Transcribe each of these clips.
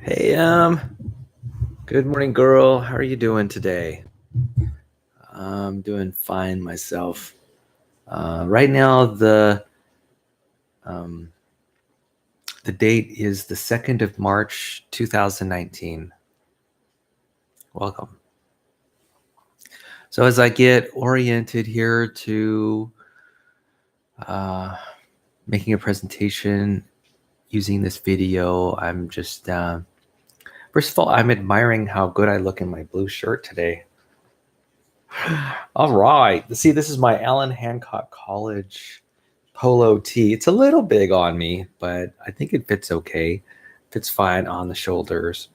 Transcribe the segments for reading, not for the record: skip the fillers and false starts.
Hey, good morning, girl. How are you doing today? I'm doing fine myself. Right now, um, the date is the 2nd of March, 2019. Welcome. So as I get oriented here to uh, making a presentation using this video, I'm just, first of all, I'm admiring how good I look in my blue shirt today. All right. See, this is my Allen Hancock College polo tee. It's a little big on me, but I think it fits okay. Fits fine on the shoulders.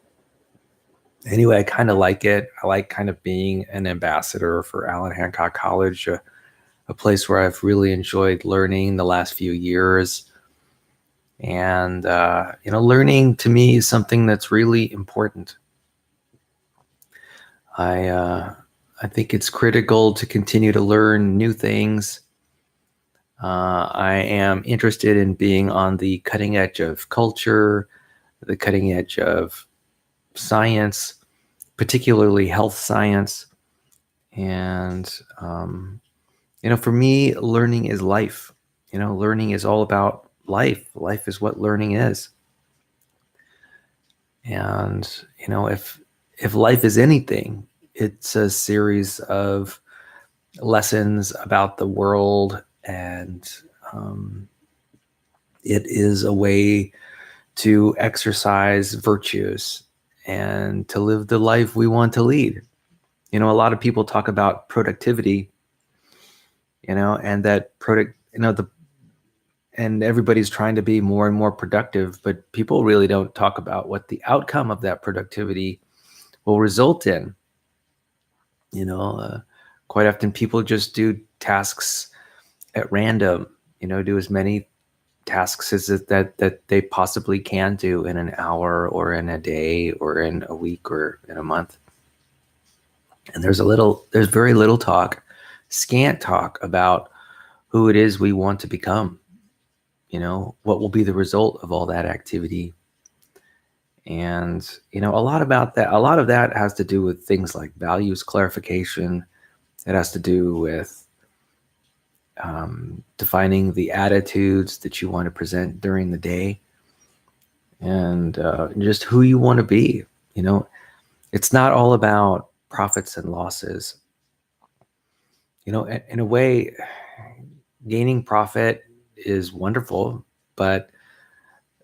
Anyway, I kind of like it. I like kind of being an ambassador for Allen Hancock College, a place where I've really enjoyed learning the last few years. And, learning to me is something that's really important. I think it's critical to continue to learn new things. I am interested in being on the cutting edge of culture, the cutting edge of science, particularly health science. And, for me, learning is life. Learning is all about life. Life is what learning is. And, if life is anything, it's a series of lessons about the world, and it is a way to exercise virtues and to live the life we want to lead. A lot of people talk about productivity, and that and everybody's trying to be more and more productive, but people really don't talk about what the outcome of that productivity will result in. Quite often people just do tasks at random, do as many tasks as that they possibly can do in an hour or in a day or in a week or in a month. And there's very little talk, scant talk about who it is we want to become, what will be the result of all that activity. And, a lot of that has to do with things like values clarification. It has to do with defining the attitudes that you want to present during the day, and just who you want to be. It's not all about profits and losses. In a way, gaining profit is wonderful, but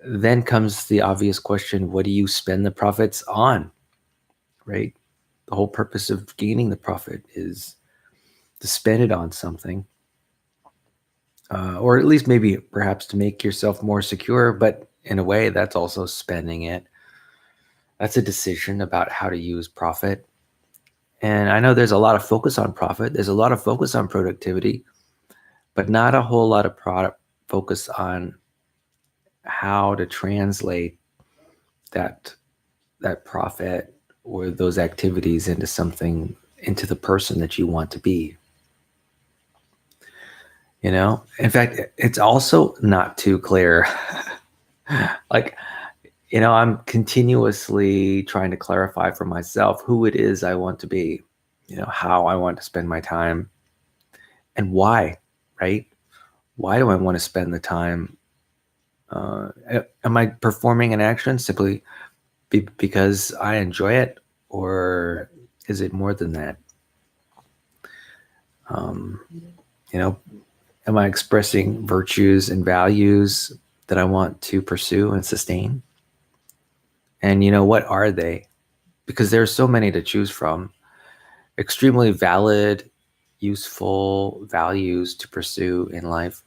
then comes the obvious question: what do you spend the profits on? Right? The whole purpose of gaining the profit is to spend it on something, or at least maybe perhaps to make yourself more secure. But in a way, that's also spending it. That's a decision about how to use profit. And I know there's a lot of focus on profit. There's a lot of focus on productivity, but not a whole lot of focus on how to translate that profit or those activities into the person that you want to be. In fact, it's also not too clear. Like, I'm continuously trying to clarify for myself who it is I want to be, how I want to spend my time, and why, right? Why do I want to spend the time? Am I performing an action simply because I enjoy it, or is it more than that? Um, am I expressing virtues and values that I want to pursue and sustain? And what are they? Because there are so many to choose from. Extremely valid, useful values to pursue in life.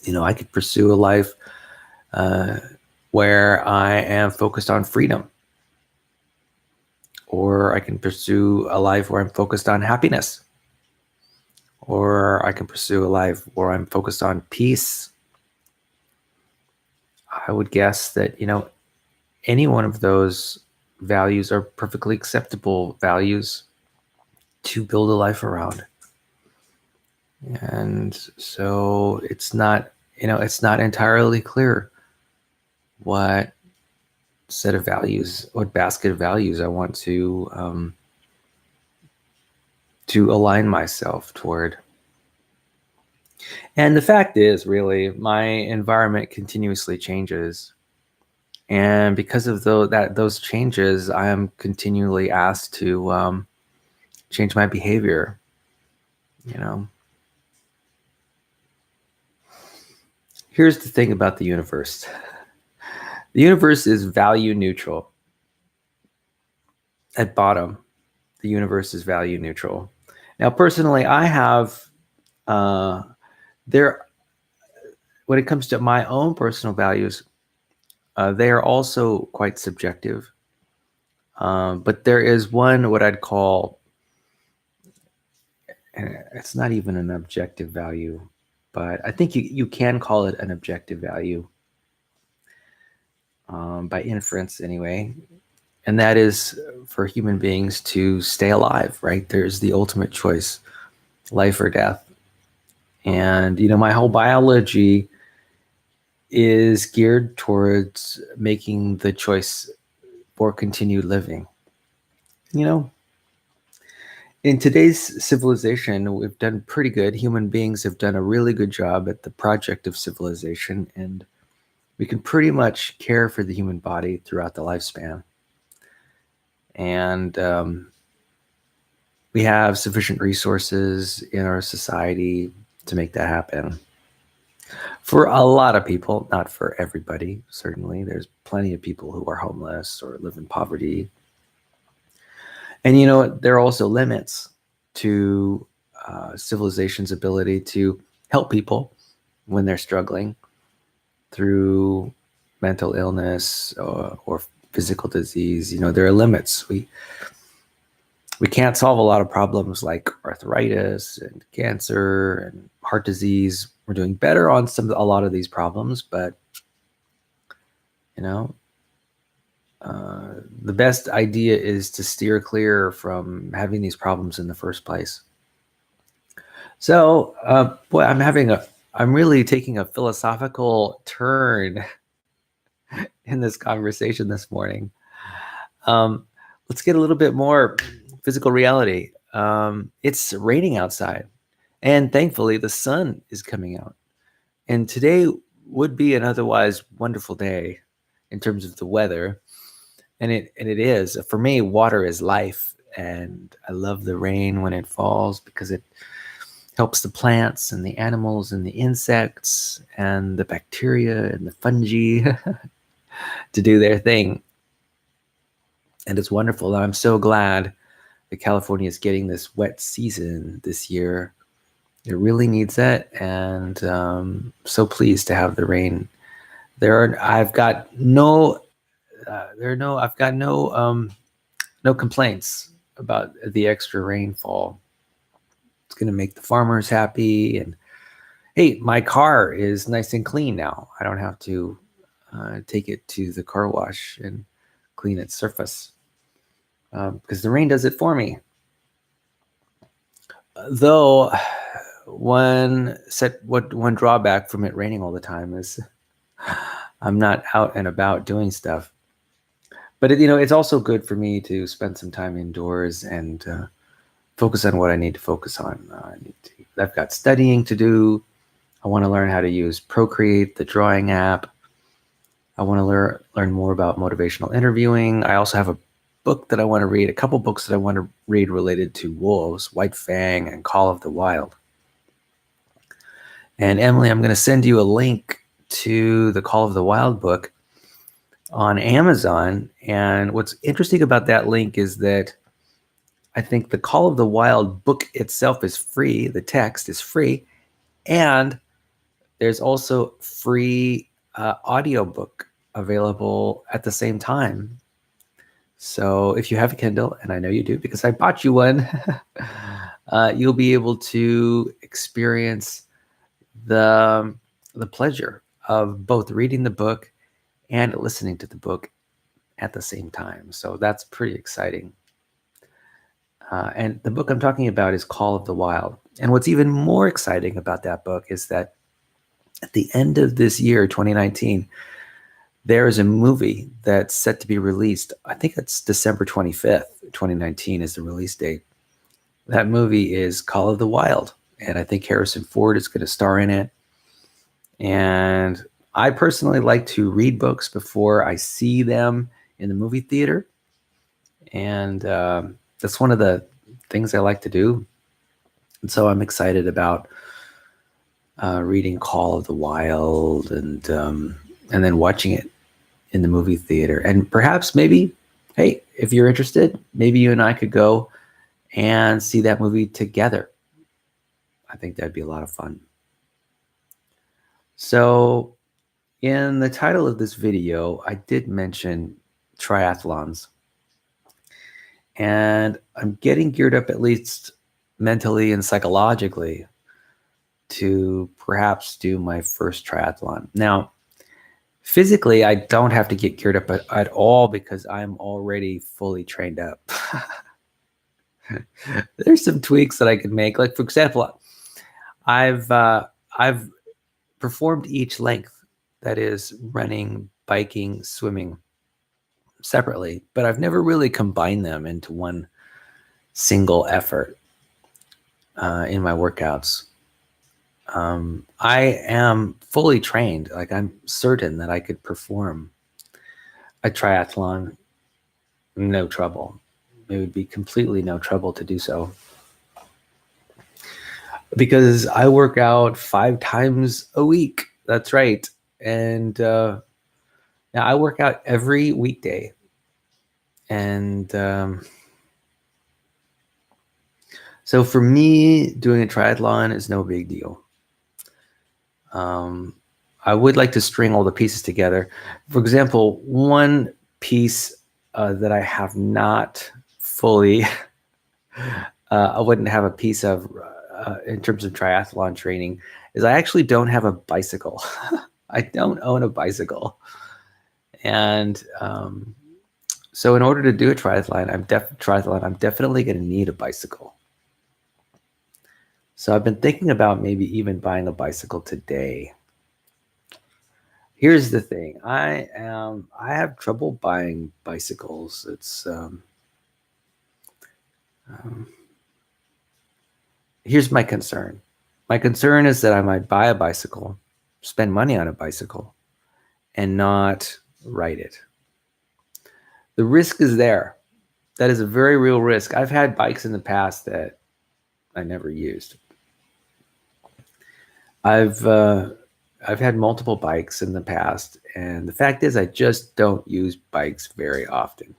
I could pursue a life where I am focused on freedom, or I can pursue a life where I'm focused on happiness, or I can pursue a life where I'm focused on peace. I would guess that, any one of those values are perfectly acceptable values to build a life around. And so it's not entirely clear what set of values, what basket of values I want to align myself toward. And the fact is, really, my environment continuously changes. And because of those changes, I am continually asked to change my behavior, you know. Here's the thing about the universe. The universe is value neutral. At bottom, the universe is value neutral. Now, personally, I have there when it comes to my own personal values, they are also quite subjective. But there is one, what I'd call, it's not even an objective value, but I think you can call it an objective value, by inference anyway. And that is for human beings to stay alive, right? There's the ultimate choice, life or death. And, my whole biology is geared towards making the choice for continued living. In today's civilization, we've done pretty good. Human beings have done a really good job at the project of civilization, and we can pretty much care for the human body throughout the lifespan. And we have sufficient resources in our society to make that happen. For a lot of people, not for everybody, certainly. There's plenty of people who are homeless or live in poverty. And there are also limits to civilization's ability to help people when they're struggling through mental illness or physical disease. There are limits. We can't solve a lot of problems like arthritis and cancer and heart disease. We're doing better on a lot of these problems, but the best idea is to steer clear from having these problems in the first place. So, boy, I'm really taking a philosophical turn in this conversation this morning. Let's get a little bit more physical reality. It's raining outside, and thankfully the sun is coming out. And today would be an otherwise wonderful day in terms of the weather. And it is. For me, water is life. And I love the rain when it falls because it helps the plants and the animals and the insects and the bacteria and the fungi to do their thing. And it's wonderful. I'm so glad that California is getting this wet season this year. It really needs that. And so pleased to have the rain. I've got no complaints about the extra rainfall. It's going to make the farmers happy. And hey, my car is nice and clean now. I don't have to take it to the car wash and clean its surface because the rain does it for me. Though one drawback from it raining all the time is I'm not out and about doing stuff. But it's also good for me to spend some time indoors and focus on what I need to focus on. I've got studying to do. I want to learn how to use Procreate, the drawing app. I want to learn more about motivational interviewing. I also have a book that I want to read, a couple books that I want to read related to wolves, White Fang and Call of the Wild. And Emily, I'm going to send you a link to the Call of the Wild book on Amazon. And what's interesting about that link is that I think the Call of the Wild book itself is free. The text is free. And there's also free audiobook available at the same time. So if you have a Kindle, and I know you do because I bought you one, you'll be able to experience the pleasure of both reading the book and listening to the book at the same time. So that's pretty exciting. And the book I'm talking about is Call of the Wild. And what's even more exciting about that book is that at the end of this year, 2019, there is a movie that's set to be released. I think it's December 25th, 2019 is the release date. That movie is Call of the Wild, and I think Harrison Ford is going to star in it. And I personally like to read books before I see them in the movie theater. And that's one of the things I like to do. And so I'm excited about reading Call of the Wild and then watching it in the movie theater. And perhaps maybe, hey, if you're interested, maybe you and I could go and see that movie together. I think that'd be a lot of fun. So in the title of this video, I did mention triathlons. And I'm getting geared up, at least mentally and psychologically, to perhaps do my first triathlon. Now, physically, I don't have to get geared up at all because I'm already fully trained up. There's some tweaks that I could make. Like, for example, I've performed each length, that is running, biking, swimming, separately, but I've never really combined them into one single effort in my workouts. I am fully trained. Like, I'm certain that I could perform a triathlon no trouble. It would be completely no trouble to do so, because I work out 5 times a week. That's right. And now I work out every weekday. And so for me, doing a triathlon is no big deal. I would like to string all the pieces together. For example, one piece that I have not fully, I wouldn't have a piece of in terms of triathlon training, is I actually don't have a bicycle. I don't own a bicycle. And so in order to do a triathlon, I'm definitely going to need a bicycle. So I've been thinking about maybe even buying a bicycle today. Here's the thing. I have trouble buying bicycles. It's here's my concern. My concern is that I might buy a bicycle, spend money on a bicycle, and not ride it. The risk is there. That is a very real risk. I've had bikes in the past that I never used. I've had multiple bikes in the past, and the fact is I just don't use bikes very often.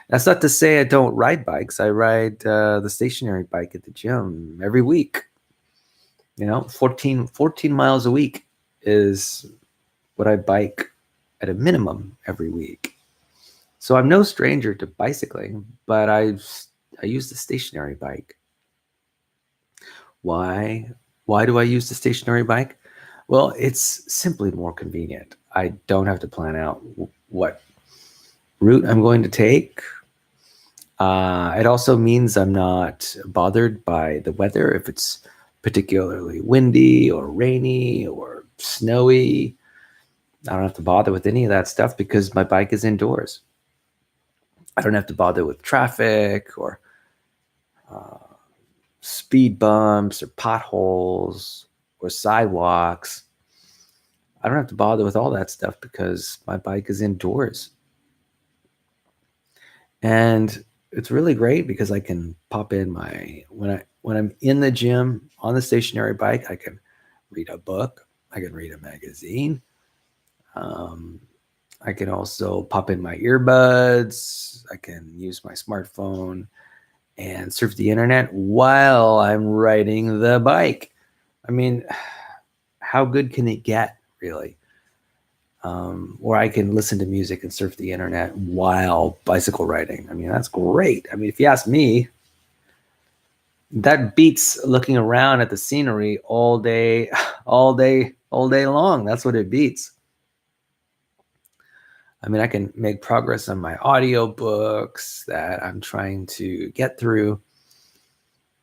That's not to say I don't ride bikes. I ride the stationary bike at the gym every week. 14 miles a week is what I bike at a minimum every week. So I'm no stranger to bicycling, but I use the stationary bike. Why? Why do I use the stationary bike? Well, it's simply more convenient. I don't have to plan out what route I'm going to take. It also means I'm not bothered by the weather if it's particularly windy or rainy or snowy. I don't have to bother with any of that stuff because my bike is indoors. I don't have to bother with traffic or speed bumps or potholes or sidewalks. I don't have to bother with all that stuff because my bike is indoors. And it's really great because I can pop in when I'm in the gym on the stationary bike, I can read a book, I can read a magazine. I can also pop in my earbuds, I can use my smartphone and surf the internet while I'm riding the bike. I mean, how good can it get, really? Or I can listen to music and surf the internet while bicycle riding. I mean, that's great. I mean, if you ask me, that beats looking around at the scenery all day long. That's what it beats. I mean, I can make progress on my audiobooks that I'm trying to get through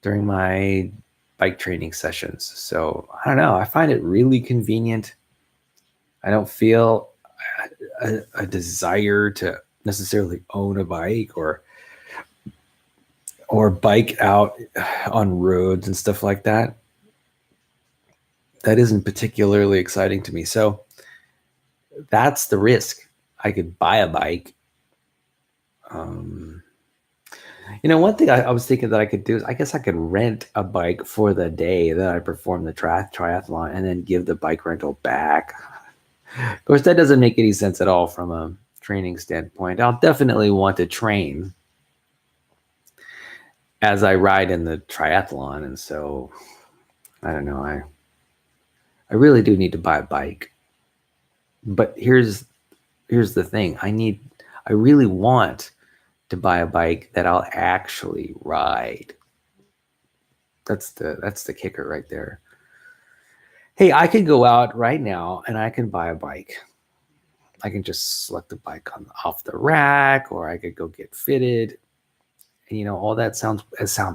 during my bike training sessions. So I don't know. I find it really convenient. I don't feel a desire to necessarily own a bike or bike out on roads and stuff like that. That isn't particularly exciting to me. So that's the risk. I could buy a bike. One thing I was thinking that I could do is I guess I could rent a bike for the day that I perform the triathlon and then give the bike rental back. Of course, that doesn't make any sense at all from a training standpoint. I'll definitely want to train as I ride in the triathlon. And so, I don't know. I really do need to buy a bike. But here's the thing. I really want to buy a bike that I'll actually ride. That's the kicker right there. Hey, I could go out right now and I can buy a bike. I can just select a bike off the rack, or I could go get fitted. And all that sounds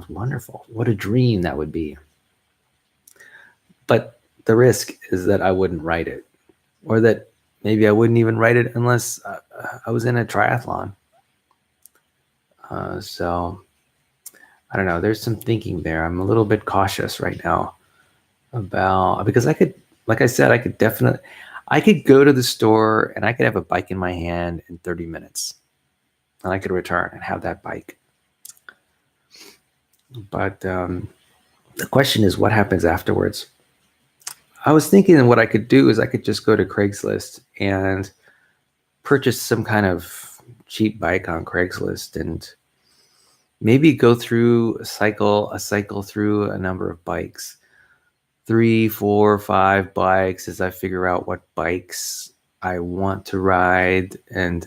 wonderful. What a dream that would be. But the risk is that I wouldn't ride it, or that maybe I wouldn't even ride it unless I was in a triathlon. So I don't know. There's some thinking there. I'm a little bit cautious right now because I could, like I said, I could go to the store and I could have a bike in my hand in 30 minutes and I could return and have that bike. But the question is, what happens afterwards? I was thinking what I could do is I could just go to Craigslist and purchase some kind of cheap bike on Craigslist and maybe go through a cycle through a number of bikes, 3, 4, 5 bikes, as I figure out what bikes I want to ride and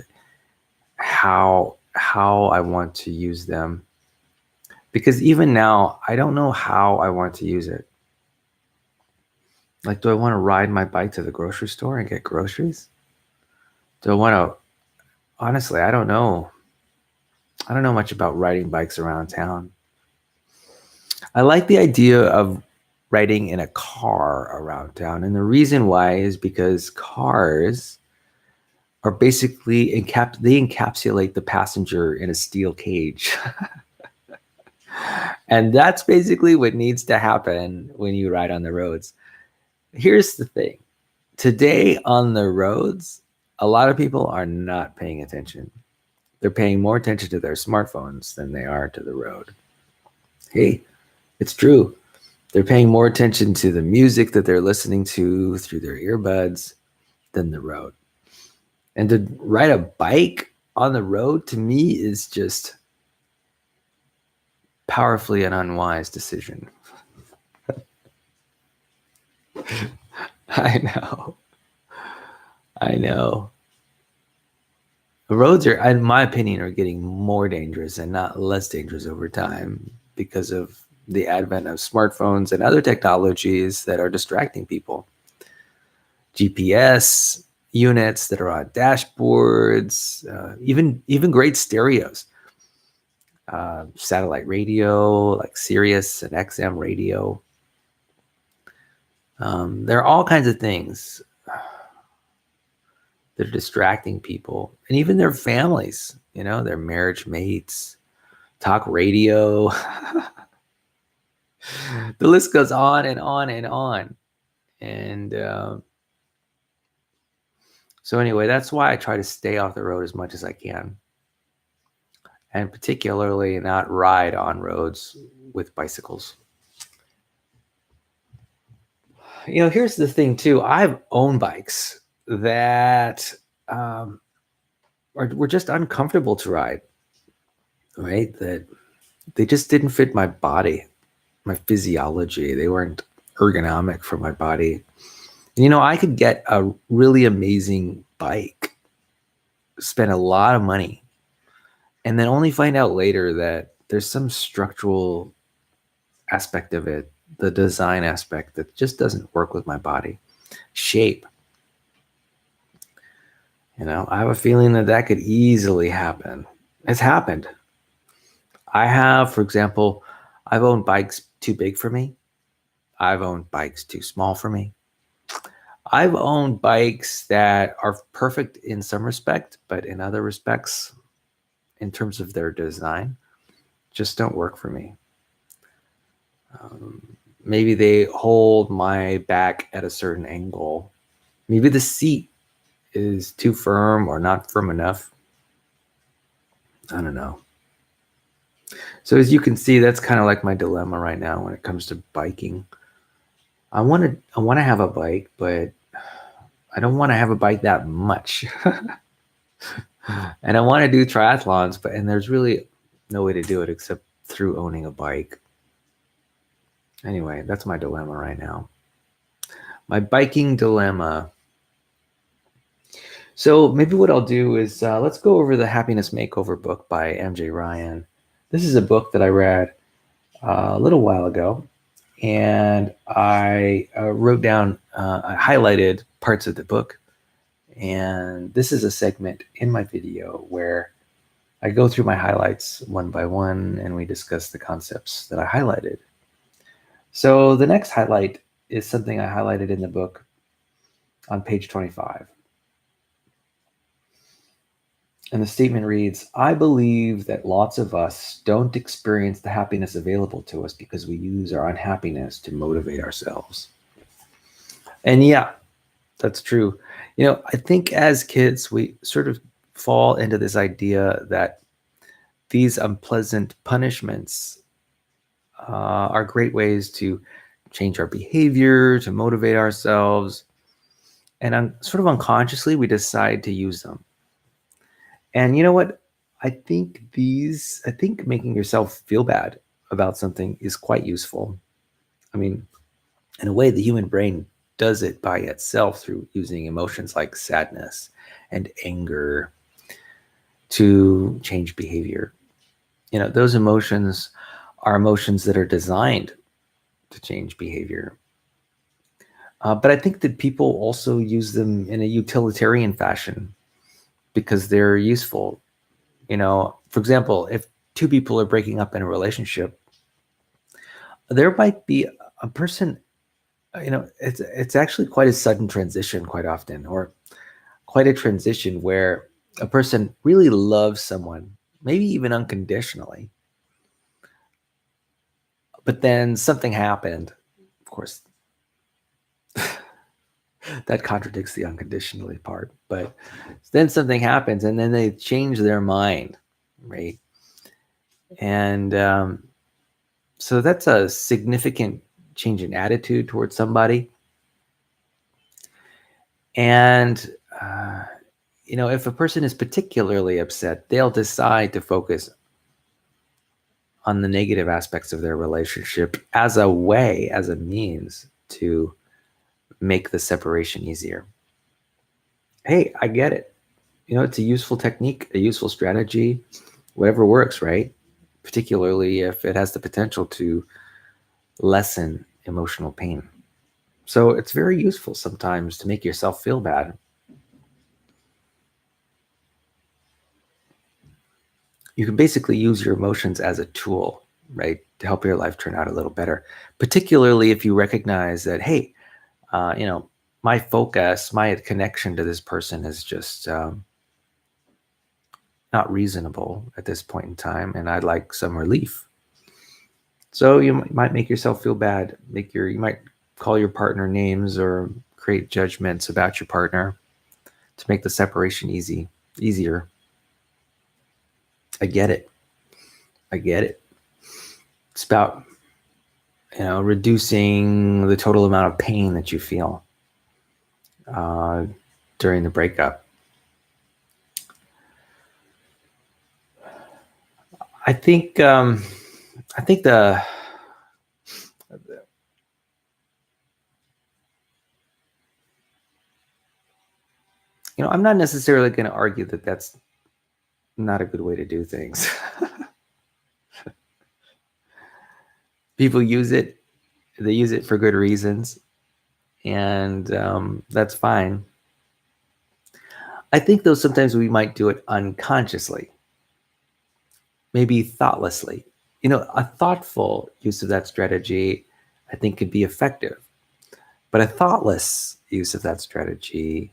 how I want to use them. Because even now, I don't know how I want to use it. Like, do I want to ride my bike to the grocery store and get groceries? Do I want to, honestly, I don't know. I don't know much about riding bikes around town. I like the idea of riding in a car around town. And the reason why is because cars are basically they encapsulate the passenger in a steel cage. And that's basically what needs to happen when you ride on the roads. Here's the thing. Today on the roads, a lot of people are not paying attention. They're paying more attention to their smartphones than they are to the road. Hey, it's true. They're paying more attention to the music that they're listening to through their earbuds than the road. And to ride a bike on the road, to me, is just powerfully an unwise decision. I know. The roads are, in my opinion, are getting more dangerous and not less dangerous over time because of the advent of smartphones and other technologies that are distracting people. GPS units that are on dashboards, even great stereos, satellite radio like Sirius and XM radio. There are all kinds of things that are distracting people and even their families, their marriage mates, talk radio. The list goes on and on and on. And so anyway, that's why I try to stay off the road as much as I can. And particularly not ride on roads with bicycles. Here's the thing too. I've owned bikes that were just uncomfortable to ride, right? That they just didn't fit my body, my physiology. They weren't ergonomic for my body. I could get a really amazing bike, spend a lot of money, and then only find out later that there's some structural aspect of it, the design aspect, that just doesn't work with my body shape. I have a feeling that could easily happen. It's happened. I have, for example, I've owned bikes too big for me. I've owned bikes too small for me. I've owned bikes that are perfect in some respect, but in other respects, in terms of their design, just don't work for me. Maybe they hold my back at a certain angle. Maybe the seat is too firm or not firm enough. I don't know. So as you can see, that's kind of like my dilemma right now when it comes to biking. I want to have a bike, but I don't want to have a bike that much. And I want to do triathlons, and there's really no way to do it except through owning a bike. Anyway, that's my dilemma right now. My biking dilemma. So maybe what I'll do is let's go over the Happiness Makeover book by MJ Ryan. This is a book that I read a little while ago, and I wrote down, I highlighted parts of the book, and this is a segment in my video where I go through my highlights one by one, and we discuss the concepts that I highlighted. So the next highlight is something I highlighted in the book on page 25. And the statement reads, I believe that lots of us don't experience the happiness available to us because we use our unhappiness to motivate ourselves. And yeah, that's true. I think as kids, we sort of fall into this idea that these unpleasant punishments are great ways to change our behavior, to motivate ourselves. And sort of unconsciously, we decide to use them. And you know what? I think making yourself feel bad about something is quite useful. I mean, in a way, the human brain does it by itself through using emotions like sadness and anger to change behavior. Those emotions are emotions that are designed to change behavior. But I think that people also use them in a utilitarian fashion because they're useful. For example, if two people are breaking up in a relationship, there might be a person, it's actually quite a sudden transition quite often, or quite a transition where a person really loves someone, maybe even unconditionally. But then something happened. Of course, that contradicts the unconditionally part. But then something happens, and then they change their mind, right? And so that's a significant change in attitude towards somebody. And if a person is particularly upset, they'll decide to focus on the negative aspects of their relationship as a means to make the separation easier. Hey, I get it. It's a useful technique, a useful strategy, whatever works, right? Particularly if it has the potential to lessen emotional pain. So it's very useful sometimes to make yourself feel bad. You can basically use your emotions as a tool, right, to help your life turn out a little better, particularly if you recognize that, hey, my focus, my connection to this person is just not reasonable at this point in time, and I'd like some relief. So you might make yourself feel bad. You might call your partner names or create judgments about your partner to make the separation easier. I get it. It's about reducing the total amount of pain that you feel during the breakup. I think I'm not necessarily going to argue that that's not a good way to do things. People use it. They use it for good reasons, and that's fine. I think, though, sometimes we might do it unconsciously, maybe thoughtlessly. A thoughtful use of that strategy, I think, could be effective. But a thoughtless use of that strategy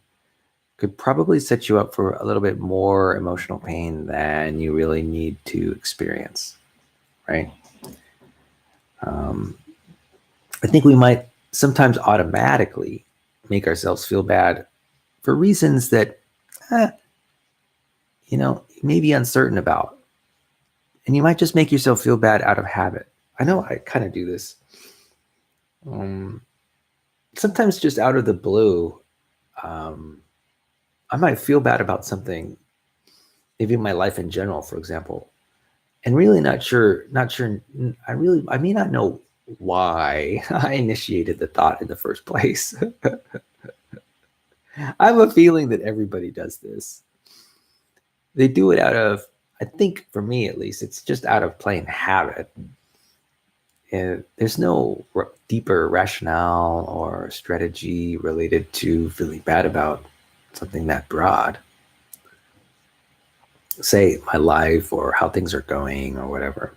could probably set you up for a little bit more emotional pain than you really need to experience, right? I think we might sometimes automatically make ourselves feel bad for reasons that, you may be uncertain about. And you might just make yourself feel bad out of habit. I know I kind of do this. Sometimes just out of the blue, I might feel bad about something, maybe my life in general, for example, and really not sure. I may not know why I initiated the thought in the first place. I have a feeling that everybody does this. They do it out of, I think for me at least, it's just out of plain habit. And there's no deeper rationale or strategy related to feeling bad about something that broad. Say my life or how things are going or whatever.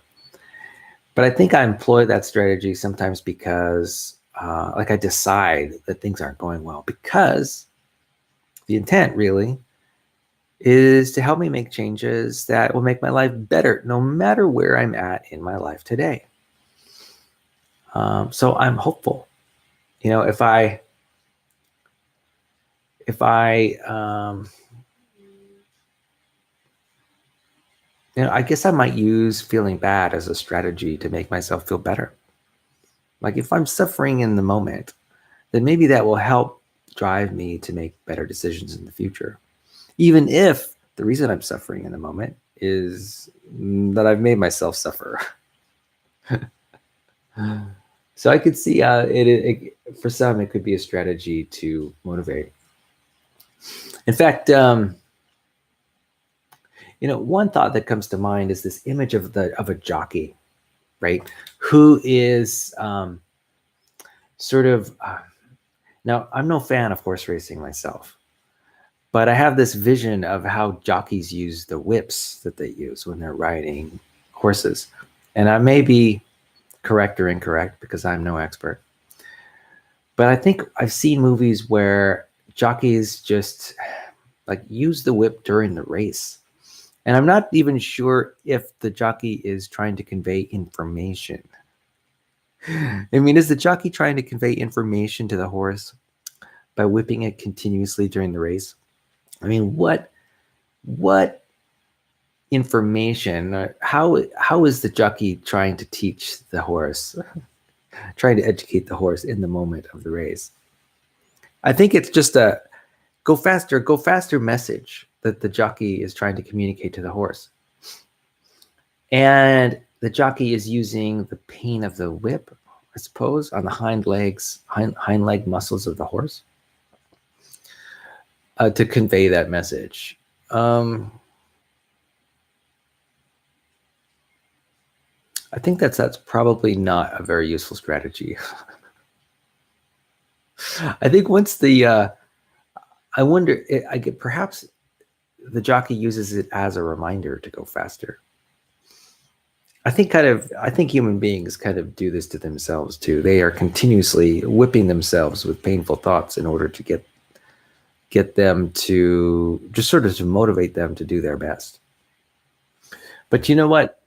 But I think I employ that strategy sometimes because I decide that things aren't going well, because the intent really is to help me make changes that will make my life better no matter where I'm at in my life today. So I'm hopeful. If I I guess I might use feeling bad as a strategy to make myself feel better. Like if I'm suffering in the moment, then maybe that will help drive me to make better decisions in the future. Even if the reason I'm suffering in the moment is that I've made myself suffer. So I could see it for some, it could be a strategy to motivate. In fact, one thought that comes to mind is this image of a jockey, right? Who is sort of now, I'm no fan of horse racing myself, but I have this vision of how jockeys use the whips that they use when they're riding horses. And I may be correct or incorrect because I'm no expert. But I think I've seen movies where jockeys just use the whip during the race. And I'm not even sure if the jockey is trying to convey information. I mean, is the jockey trying to convey information to the horse by whipping it continuously during the race? I mean, what information? How is the jockey trying to teach the horse, trying to educate the horse in the moment of the race? I think it's just a go faster message that the jockey is trying to communicate to the horse. And the jockey is using the pain of the whip, I suppose, on the hind leg muscles of the horse to convey that message. I think that's probably not a very useful strategy. I think once I wonder, I get perhaps the jockey uses it as a reminder to go faster. I think human beings kind of do this to themselves too. They are continuously whipping themselves with painful thoughts in order to get them to just sort of to motivate them to do their best. But you know what?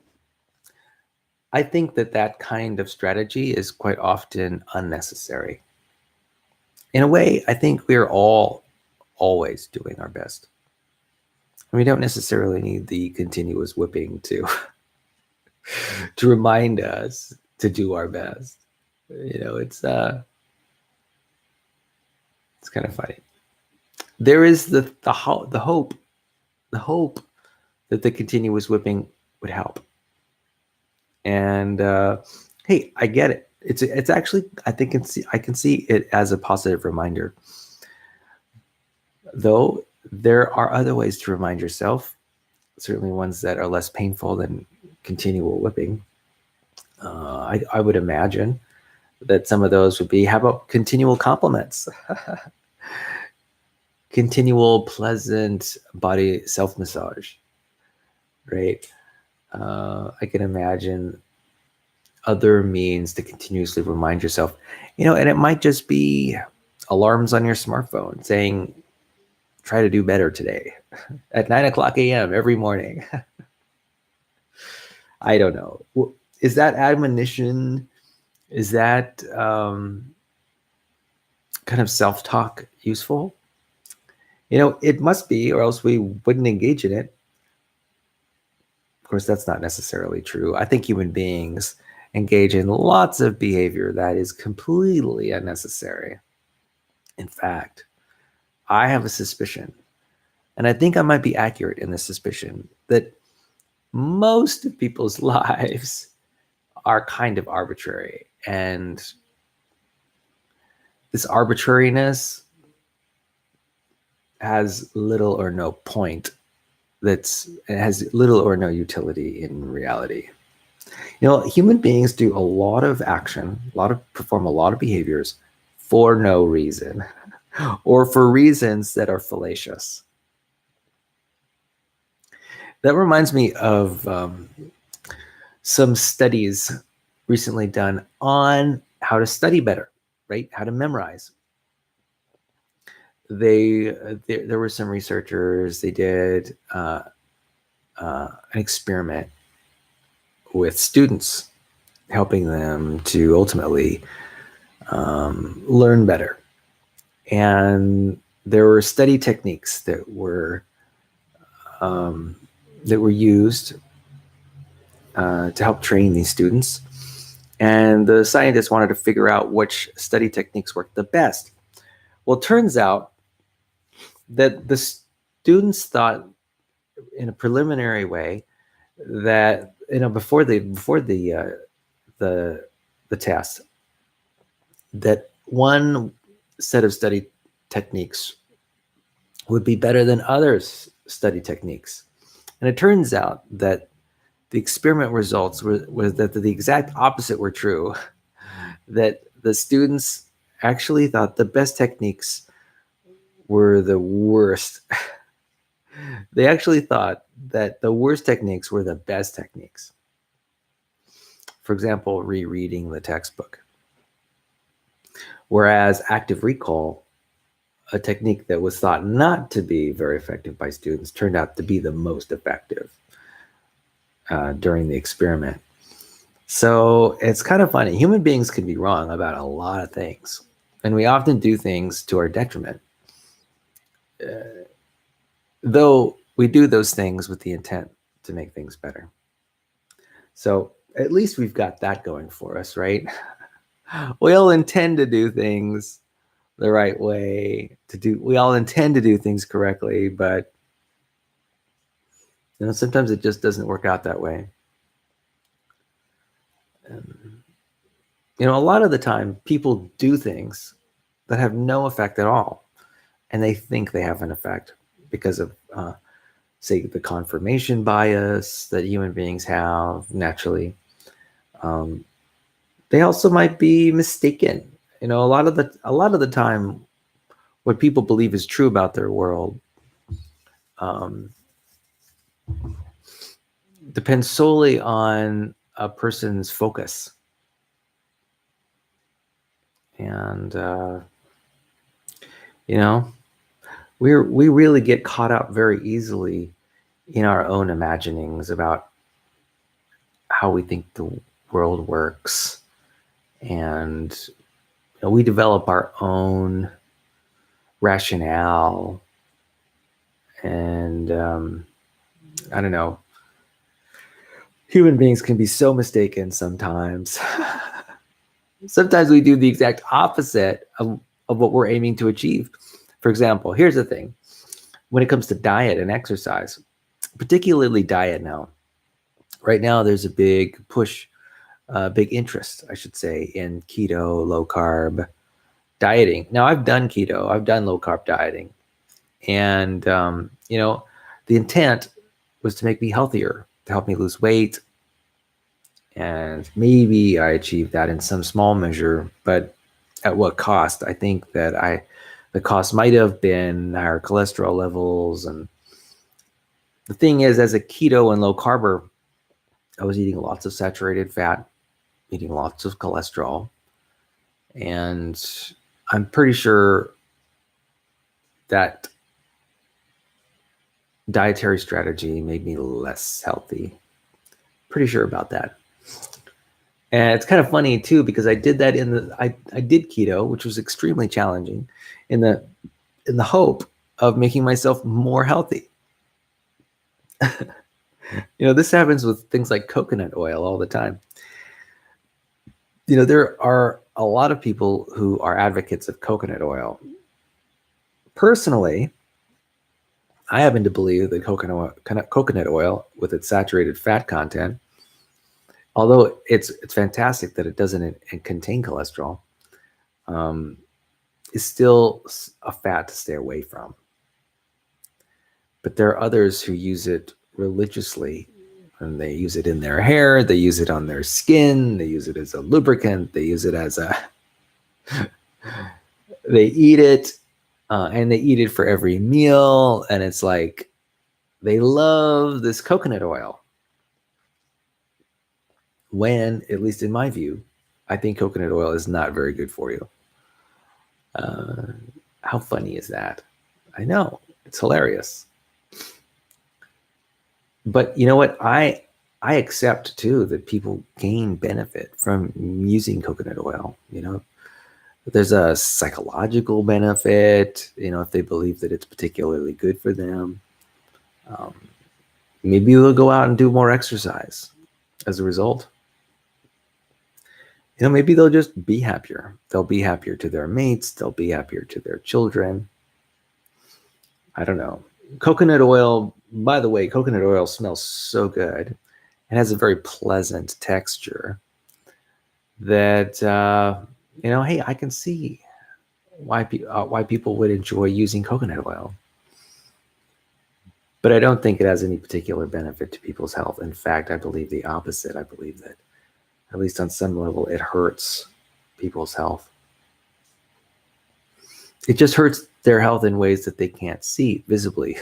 I think that kind of strategy is quite often unnecessary. In a way, I think we're all always doing our best. And we don't necessarily need the continuous whipping to remind us to do our best. It's kind of funny. There is the hope that the continuous whipping would help. And hey, I get it. It's actually, I can see it as a positive reminder. Though there are other ways to remind yourself, certainly ones that are less painful than continual whipping. I would imagine that some of those would be, how about continual compliments? Continual pleasant body self-massage, right? I can imagine other means to continuously remind yourself, and it might just be alarms on your smartphone saying, try to do better today at 9 o'clock a.m. every morning. I don't know. Is that admonition? Is that kind of self-talk useful? It must be, or else we wouldn't engage in it. Of course, that's not necessarily true. I think human beings engage in lots of behavior that is completely unnecessary. In fact, I have a suspicion, and I think I might be accurate in this suspicion, that most of people's lives are kind of arbitrary. And this arbitrariness has little or no point. It has little or no utility in reality. Human beings do a lot of action, perform a lot of behaviors for no reason, or for reasons that are fallacious. That reminds me of some studies recently done on how to study better, right? How to memorize. There were some researchers. They did an experiment with students, helping them to ultimately learn better. And there were study techniques that were used to help train these students. And the scientists wanted to figure out which study techniques worked the best. Well, it turns out that the students thought, in a preliminary way, that before the test, that one set of study techniques would be better than others' study techniques. And it turns out that the experiment results was that the exact opposite were true, that the students actually thought the best techniques were the worst. They actually thought that the worst techniques were the best techniques. For example, rereading the textbook. Whereas active recall, a technique that was thought not to be very effective by students, turned out to be the most effective during the experiment. So it's kind of funny. Human beings can be wrong about a lot of things, and we often do things to our detriment. Though we do those things with the intent to make things better. So at least we've got that going for us, right? We all intend to do things the right way. We all intend to do things correctly, but sometimes it just doesn't work out that way. A lot of the time people do things that have no effect at all, and they think they have an effect because of say the confirmation bias that human beings have naturally. They also might be mistaken. A lot of the time, what people believe is true about their world depends solely on a person's focus. And we really get caught up very easily in our own imaginings about how we think the world works, and we develop our own rationale, and I don't know, human beings can be so mistaken sometimes. Sometimes we do the exact opposite of what we're aiming to achieve. For example, here's the thing. When it comes to diet and exercise, particularly diet now, right now there's a big push, big interest, I should say, in keto, low carb dieting. Now, I've done keto, I've done low carb dieting, and the intent was to make me healthier, to help me lose weight. And maybe I achieved that in some small measure, but at what cost? I think that the cost might have been higher cholesterol levels. And the thing is, as a keto and low carber, I was eating lots of saturated fat, eating lots of cholesterol, and I'm pretty sure that dietary strategy made me less healthy. Pretty sure about that. And it's kind of funny too, because I did that I did keto, which was extremely challenging, in the hope of making myself more healthy. This happens with things like coconut oil all the time. There are a lot of people who are advocates of coconut oil. Personally, I happen to believe that coconut oil, with its saturated fat content, although it's fantastic that it doesn't contain cholesterol, um, is still a fat to stay away from. But there are others who use it religiously, and they use it in their hair, they use it on their skin, they use it as a lubricant, they use it as a they eat it, and they eat it for every meal, and it's like they love this coconut oil, when, at least in my view, I think coconut oil is not very good for you. How funny is that? I know, it's hilarious. But you know what? I accept too that people gain benefit from using coconut oil. There's a psychological benefit, if they believe that it's particularly good for them. Maybe they'll go out and do more exercise as a result. Maybe they'll just be happier. They'll be happier to their mates. They'll be happier to their children. I don't know. Coconut oil, by the way, coconut oil smells so good. It has a very pleasant texture that, hey, I can see why people would enjoy using coconut oil. But I don't think it has any particular benefit to people's health. In fact, I believe the opposite. I believe that, at least on some level, it hurts people's health. It just hurts their health in ways that they can't see visibly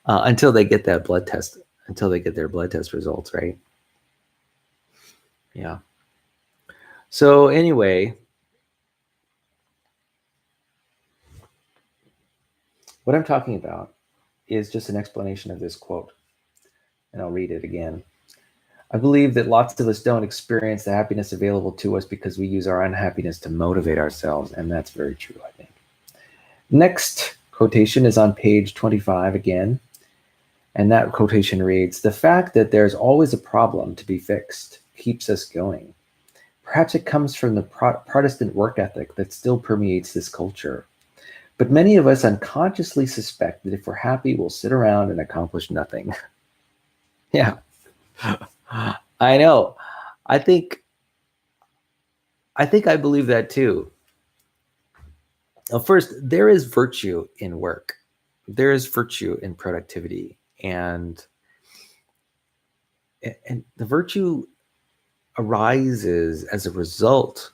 until they get that blood test, until they get their blood test results, right? Yeah. So anyway, what I'm talking about is just an explanation of this quote, and I'll read it again. I believe that lots of us don't experience the happiness available to us because we use our unhappiness to motivate ourselves, and that's very true, I think. Next quotation is on page 25 again, and that quotation reads, "The fact that there's always a problem to be fixed keeps us going. Perhaps it comes from the Protestant work ethic that still permeates this culture. But many of us unconsciously suspect that if we're happy, we'll sit around and accomplish nothing." Yeah, I know. I think I believe that too. Well, first, there is virtue in work. There is virtue in productivity, and the virtue arises as a result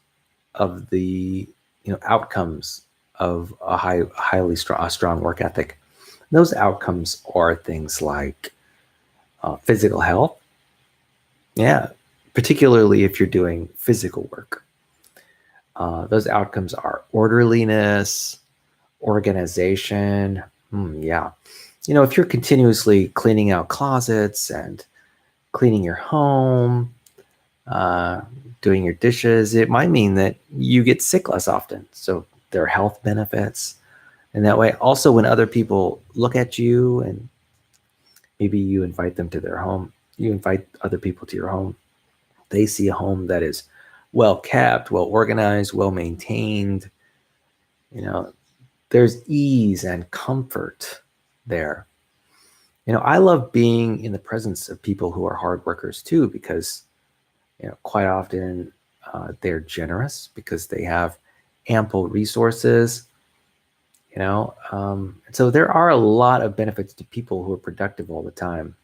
of the outcomes of a highly strong work ethic. Those outcomes are things like physical health. Yeah, particularly if you're doing physical work. Those outcomes are orderliness, organization. Yeah. If you're continuously cleaning out closets and cleaning your home, doing your dishes, it might mean that you get sick less often. So there are health benefits. And that way, also, when other people look at you and maybe you invite them to their home, you invite other people to your home, they see a home that is well kept, well organized, well maintained. There's ease and comfort there. I love being in the presence of people who are hard workers too, because quite often they're generous because they have ample resources. And so there are a lot of benefits to people who are productive all the time.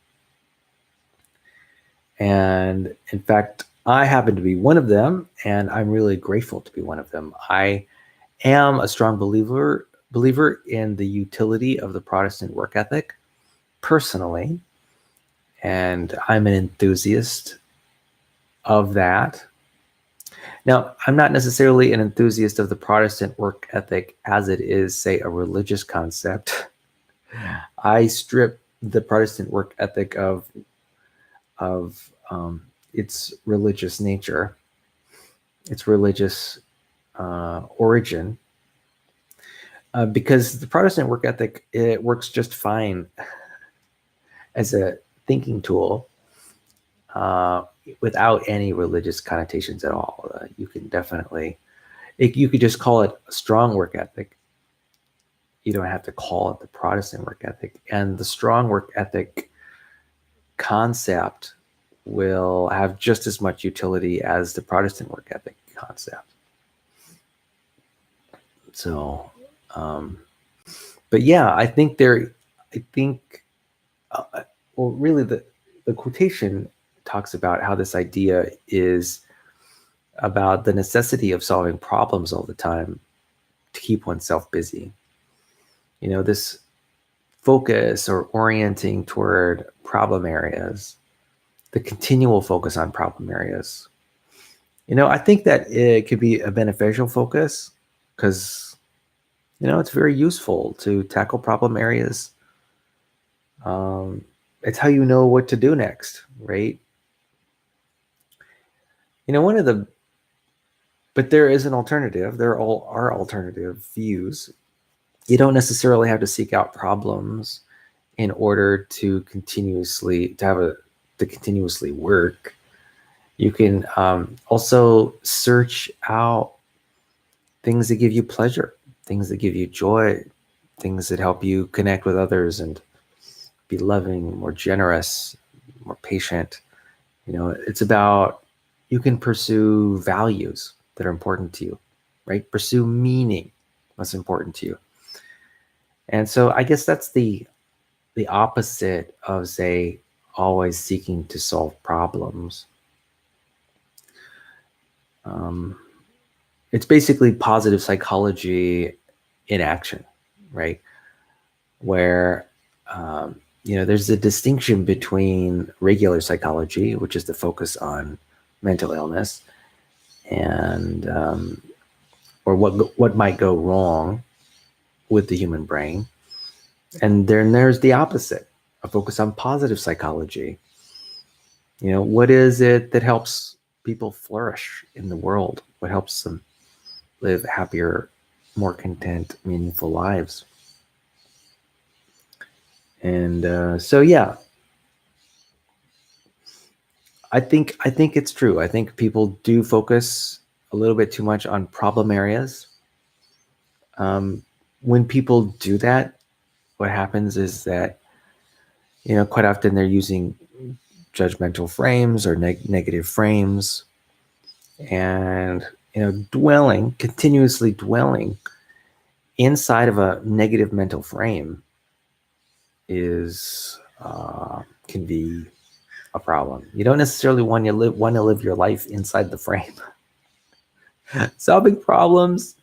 And in fact, I happen to be one of them, and I'm really grateful to be one of them. I am a strong believer in the utility of the Protestant work ethic personally, and I'm an enthusiast of that. Now, I'm not necessarily an enthusiast of the Protestant work ethic as it is, say, a religious concept. I strip the Protestant work ethic of its religious nature, its religious origin, because the Protestant work ethic, it works just fine as a thinking tool without any religious connotations at all. You can definitely, you could just call it a strong work ethic. You don't have to call it the Protestant work ethic. And the strong work ethic concept will have just as much utility as the Protestant work ethic concept. So, but yeah, I think well, really the quotation talks about how this idea is about the necessity of solving problems all the time to keep oneself busy. You know, this focus or orienting toward problem areas, the continual focus on problem areas. You know, I think that it could be a beneficial focus because, you know, it's very useful to tackle problem areas. It's how you know what to do next, right? You know, but there is an alternative. There are alternative views. You don't necessarily have to seek out problems in order to continuously work. You can also search out things that give you pleasure, things that give you joy, things that help you connect with others and be loving, more generous, more patient. You know, it's about, you can pursue values that are important to you, right? Pursue meaning, what's important to you. And so I guess that's the opposite of, say, always seeking to solve problems. It's basically positive psychology in action, right? Where, you know, there's a distinction between regular psychology, which is the focus on mental illness and or what might go wrong with the human brain. And then there's the opposite, a focus on positive psychology. You know, what is it that helps people flourish in the world? What helps them live happier, more content, meaningful lives? And so, yeah, I think it's true. I think people do focus a little bit too much on problem areas. When people do that, what happens is that, you know, quite often they're using judgmental frames or negative frames, and, you know, continuously dwelling inside of a negative mental frame is can be a problem. You don't necessarily want to live your life inside the frame. Solving problems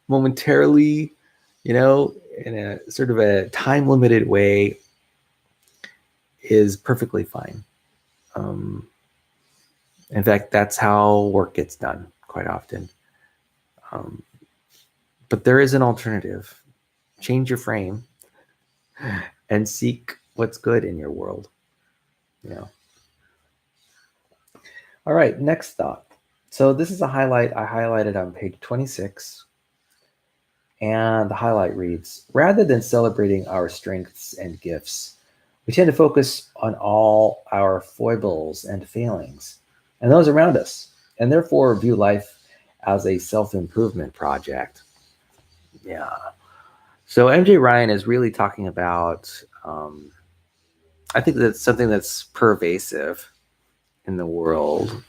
momentarily, you know, in a sort of a time limited way is perfectly fine. In fact, that's how work gets done quite often. But there is an alternative. Change your frame and seek what's good in your world. You know. All right, next thought. So this is a highlight I highlighted on page 26. And the highlight reads, rather than celebrating our strengths and gifts, we tend to focus on all our foibles and failings and those around us, and therefore view life as a self-improvement project. Yeah. So MJ Ryan is really talking about, I think that's something that's pervasive in the world.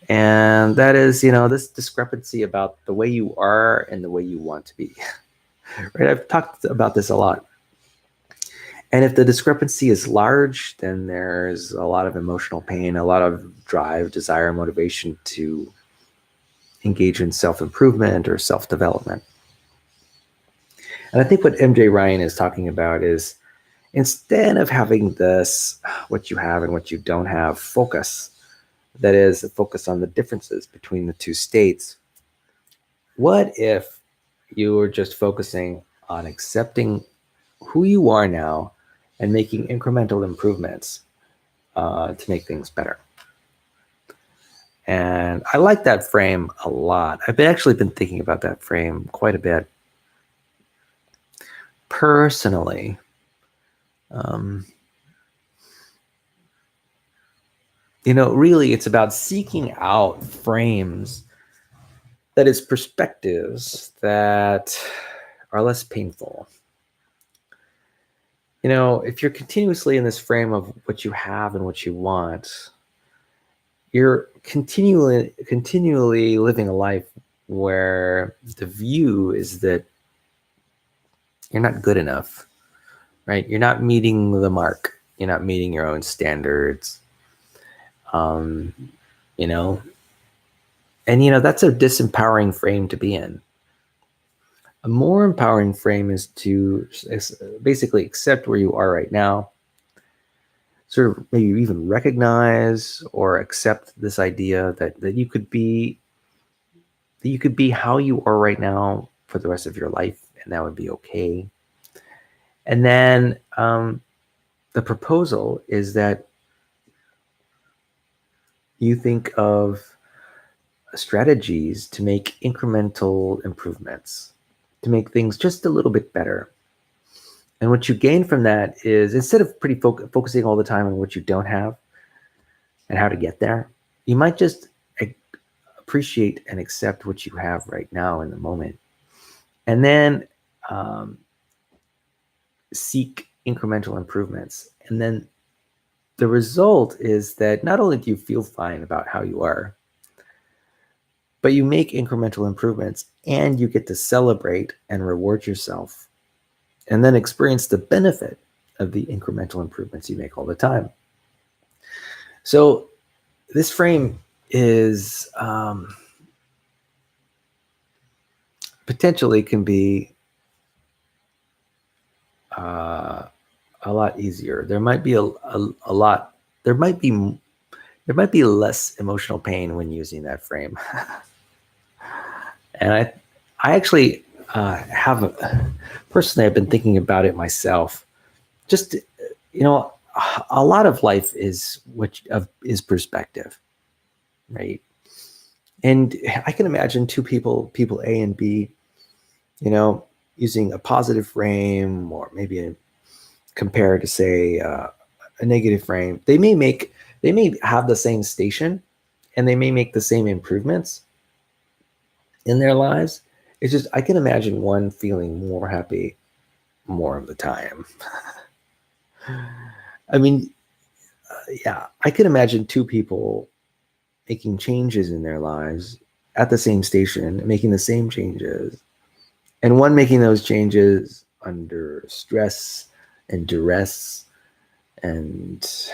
And that is, you know, this discrepancy about the way you are and the way you want to be. Right? I've talked about this a lot. And if the discrepancy is large, then there's a lot of emotional pain, a lot of drive, desire, motivation to engage in self-improvement or self-development. And I think what MJ Ryan is talking about is, instead of having this, what you have and what you don't have, focus that is, focus on the differences between the two states. What if you were just focusing on accepting who you are now and making incremental improvements to make things better? And I like that frame a lot. I've actually been thinking about that frame quite a bit. Personally, really it's about seeking out frames, that is, perspectives that are less painful. If you're continuously in this frame of what you have and what you want, you're continually living a life where the view is that you're not good enough, right? You're not meeting the mark. You're not meeting your own standards. You know, and that's a disempowering frame to be in. A more empowering frame is to basically accept where you are right now, sort of maybe even recognize or accept this idea that you could be how you are right now for the rest of your life, and that would be okay. And then the proposal is that you think of strategies to make incremental improvements, to make things just a little bit better. And what you gain from that is, instead of focusing all the time on what you don't have and how to get there, you might just appreciate and accept what you have right now in the moment. And then seek incremental improvements. And then the result is that not only do you feel fine about how you are, but you make incremental improvements, and you get to celebrate and reward yourself, and then experience the benefit of the incremental improvements you make all the time. So this frame is potentially can be a lot easier. There might be a lot. There might be less emotional pain when using that frame. And I actually personally, I've been thinking about it myself. Just a lot of life is perspective, right? And I can imagine two people A and B, using a positive frame, or maybe compared to, say, a negative frame. They may have the same station, and they may make the same improvements in their lives. It's just, I can imagine one feeling more happy more of the time. I mean, yeah, I can imagine two people making changes in their lives at the same station, making the same changes, and one making those changes under stress and duress and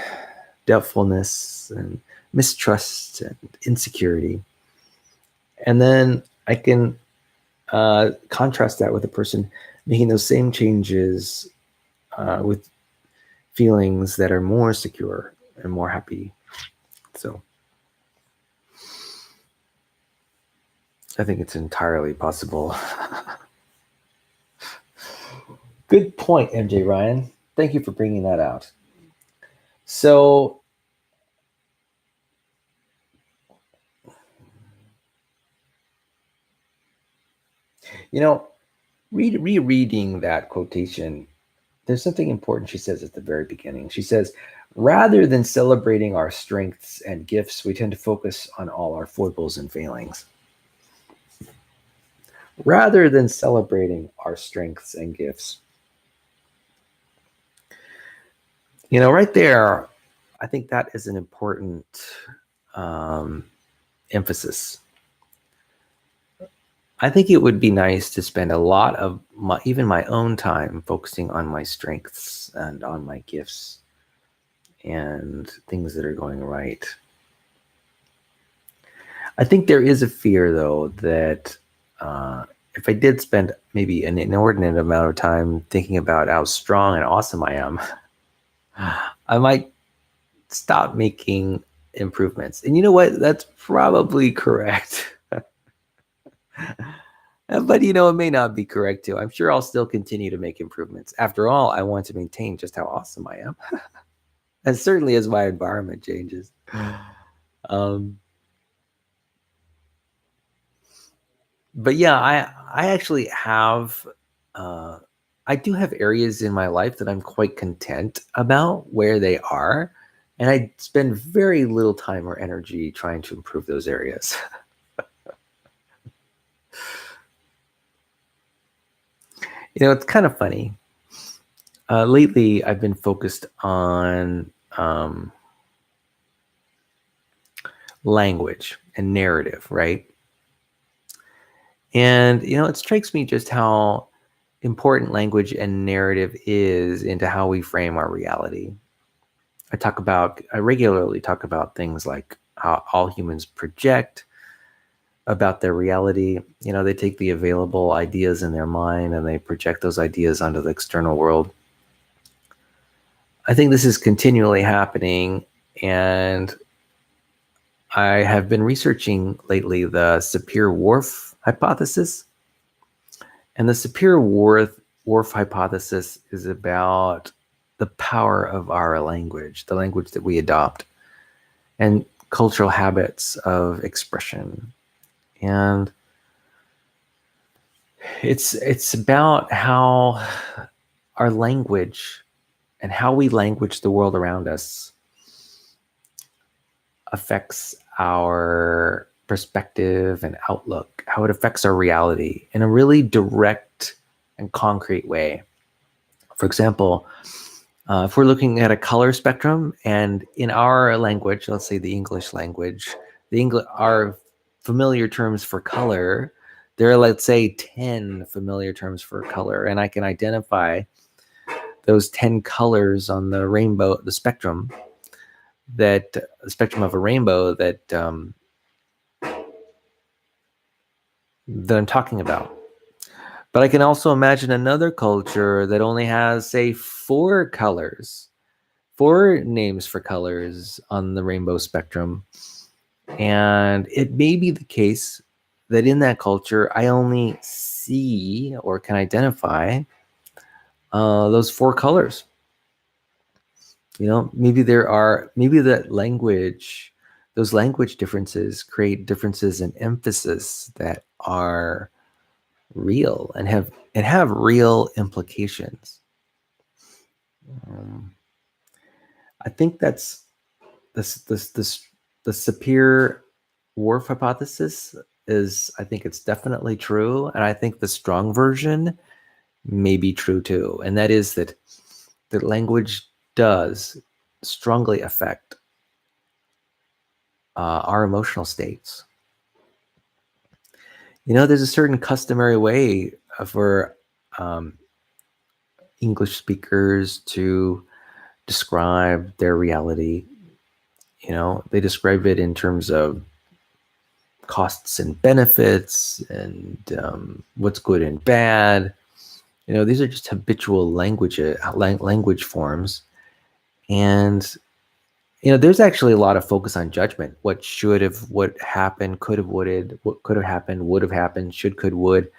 doubtfulness and mistrust and insecurity. And then I can contrast that with a person making those same changes with feelings that are more secure and more happy. So I think it's entirely possible. Good point, MJ Ryan. Thank you for bringing that out. So, rereading that quotation, there's something important she says at the very beginning. She says, rather than celebrating our strengths and gifts, we tend to focus on all our foibles and failings. Rather than celebrating our strengths and gifts. Right there, I think that is an important emphasis. I think it would be nice to spend a lot of even my own time focusing on my strengths and on my gifts and things that are going right. I think there is a fear, though, that if I did spend maybe an inordinate amount of time thinking about how strong and awesome I am, I might stop making improvements. And you know what? That's probably correct. But it may not be correct too. I'm sure I'll still continue to make improvements. After all, I want to maintain just how awesome I am. And certainly as my environment changes. Um, but yeah, I actually have I do have areas in my life that I'm quite content about where they are, and I spend very little time or energy trying to improve those areas. It's kind of funny. Lately, I've been focused on language and narrative, right? And it strikes me just how important language and narrative is into how we frame our reality. I regularly talk about things like how all humans project about their reality. They take the available ideas in their mind and they project those ideas onto the external world. I think this is continually happening, and I have been researching lately the Sapir-Whorf hypothesis. And the Sapir-Whorf hypothesis is about the power of our language, the language that we adopt, and cultural habits of expression. And it's about how our language and how we language the world around us affects our perspective and outlook, how it affects our reality in a really direct and concrete way. For example, if we're looking at a color spectrum, and in our language, let's say the English language, our familiar terms for color, there are, let's say, 10 familiar terms for color, and I can identify those 10 colors on the rainbow, the spectrum of a rainbow that I'm talking about. But I can also imagine another culture that only has, say, 4 names for colors on the rainbow spectrum. And it may be the case that in that culture, I only see or can identify those 4 colors. Maybe those language differences create differences in emphasis that are real and have real implications. I think that's the Sapir-Whorf hypothesis is, I think it's definitely true, and I think the strong version may be true too, and that is that language does strongly affect our emotional states. There's a certain customary way for English speakers to describe their reality. They describe it in terms of costs and benefits and what's good and bad. These are just habitual language forms. And, there's actually a lot of focus on judgment. What happened, could have, what could have happened, would have happened, should, could, would.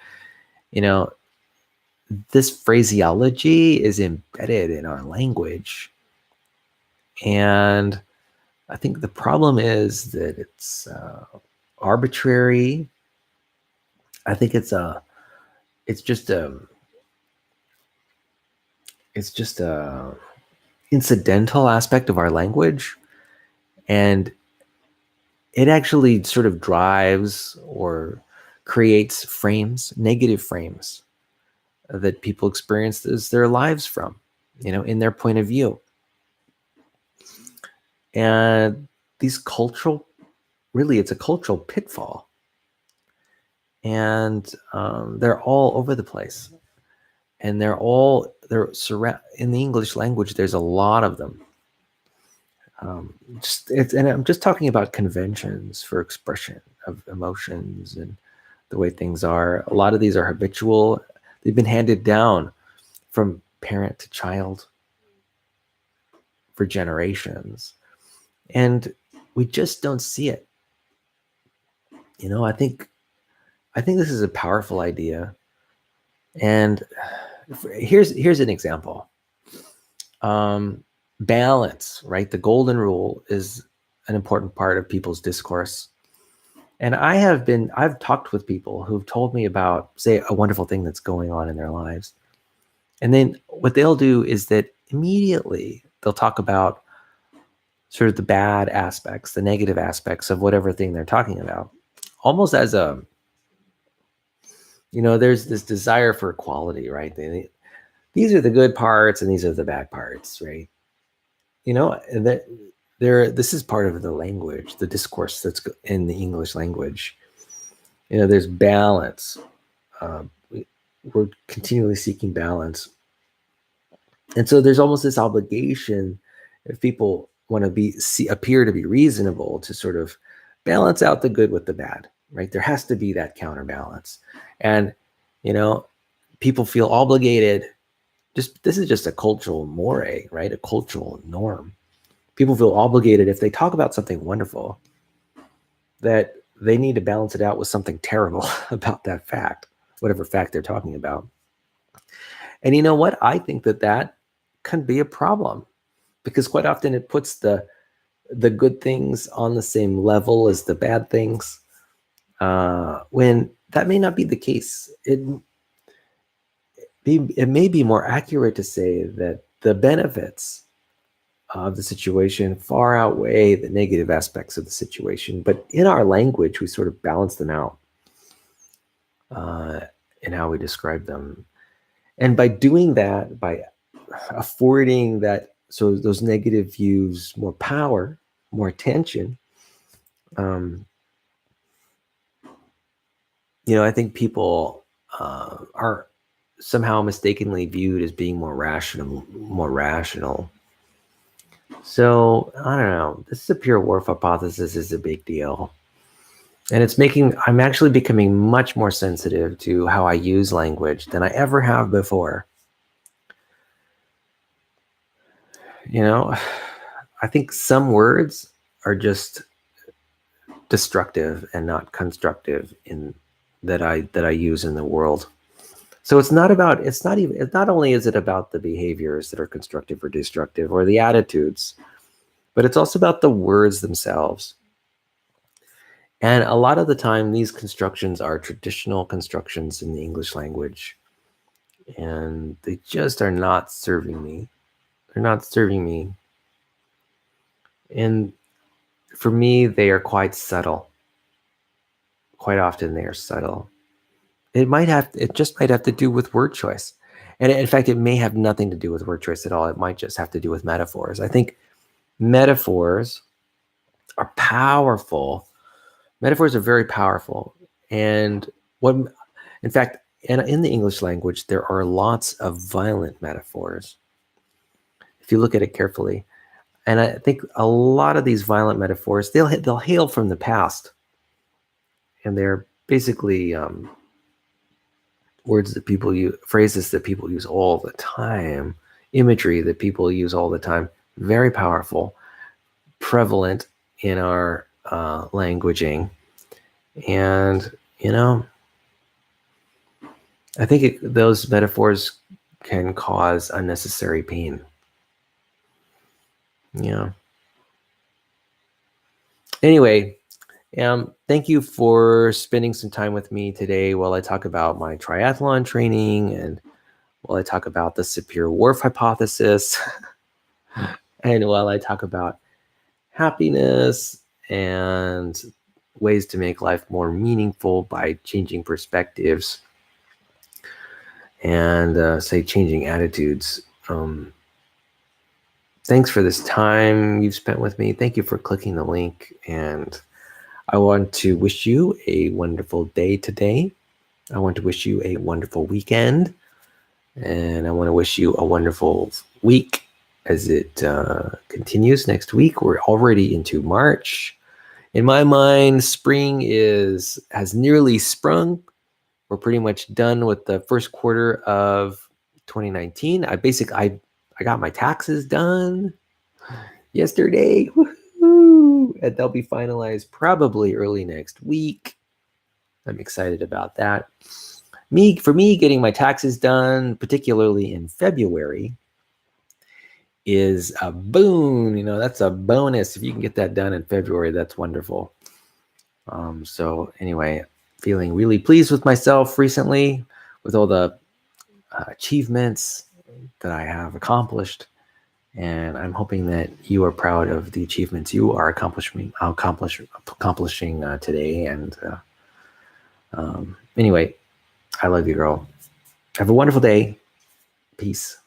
This phraseology is embedded in our language. And I think the problem is that it's arbitrary. I think it's just a incidental aspect of our language, and it actually sort of drives or creates negative frames that people experience as their lives from, in their point of view. And it's a cultural pitfall, and they're all over the place, and they're in the English language. There's a lot of them. And I'm just talking about conventions for expression of emotions and the way things are. A lot of these are habitual. They've been handed down from parent to child for generations. And we just don't see it. I think this is a powerful idea. And here's an example. Balance, right? The golden rule is an important part of people's discourse. And I've talked with people who've told me about, say, a wonderful thing that's going on in their lives. And then what they'll do is that immediately they'll talk about sort of the bad aspects, the negative aspects of whatever thing they're talking about, almost as there's this desire for equality, right? These are the good parts and these are the bad parts, right? That this is part of the language, the discourse that's in the English language. There's balance. We're continually seeking balance. And so there's almost this obligation, if people want to appear to be reasonable, to sort of balance out the good with the bad, right? There has to be that counterbalance. And, people feel obligated. This is just a cultural moray, right? A cultural norm. People feel obligated, if they talk about something wonderful, that they need to balance it out with something terrible about that fact, whatever fact they're talking about. And you know what? I think that can be a problem, because quite often it puts the good things on the same level as the bad things, when that may not be the case. It may be more accurate to say that the benefits of the situation far outweigh the negative aspects of the situation. But in our language, we sort of balance them out in how we describe them. And by doing that, by affording that, so those negative views more power, more attention, I think people are somehow mistakenly viewed as being more rational. So I don't know. This Sapir Whorf hypothesis is a big deal. And I'm actually becoming much more sensitive to how I use language than I ever have before. I think some words are just destructive and not constructive that I use in the world. So it's not only is it about the behaviors that are constructive or destructive, or the attitudes, but it's also about the words themselves. And a lot of the time, these constructions are traditional constructions in the English language, and they just are not serving me. They're not serving me. And for me, they are quite subtle. Quite often they are subtle. It just might have to do with word choice. And in fact, it may have nothing to do with word choice at all. It might just have to do with metaphors. I think metaphors are powerful. Metaphors are very powerful. And in fact, in the English language, there are lots of violent metaphors, if you look at it carefully. And I think a lot of these violent metaphors, they'll hail from the past. And they're basically words that people use, phrases that people use all the time, imagery that people use all the time. Very powerful, prevalent in our languaging. And, I think those metaphors can cause unnecessary pain. Yeah. Anyway, thank you for spending some time with me today while I talk about my triathlon training, and while I talk about the Sapir-Whorf hypothesis, and while I talk about happiness and ways to make life more meaningful by changing perspectives and changing attitudes. Thanks for this time you've spent with me. Thank you for clicking the link. And I want to wish you a wonderful day today. I want to wish you a wonderful weekend. And I want to wish you a wonderful week as it continues next week. We're already into March. In my mind, spring has nearly sprung. We're pretty much done with the first quarter of 2019. I got my taxes done yesterday. Woo! And they'll be finalized probably early next week. I'm excited about that. For me, getting my taxes done, particularly in February, is a boon. You know, that's a bonus. If you can get that done in February, that's wonderful. So anyway, feeling really pleased with myself recently with all the achievements that I have accomplished. And I'm hoping that you are proud of the achievements you are accomplishing today. And anyway, I love you, girl. Have a wonderful day. Peace.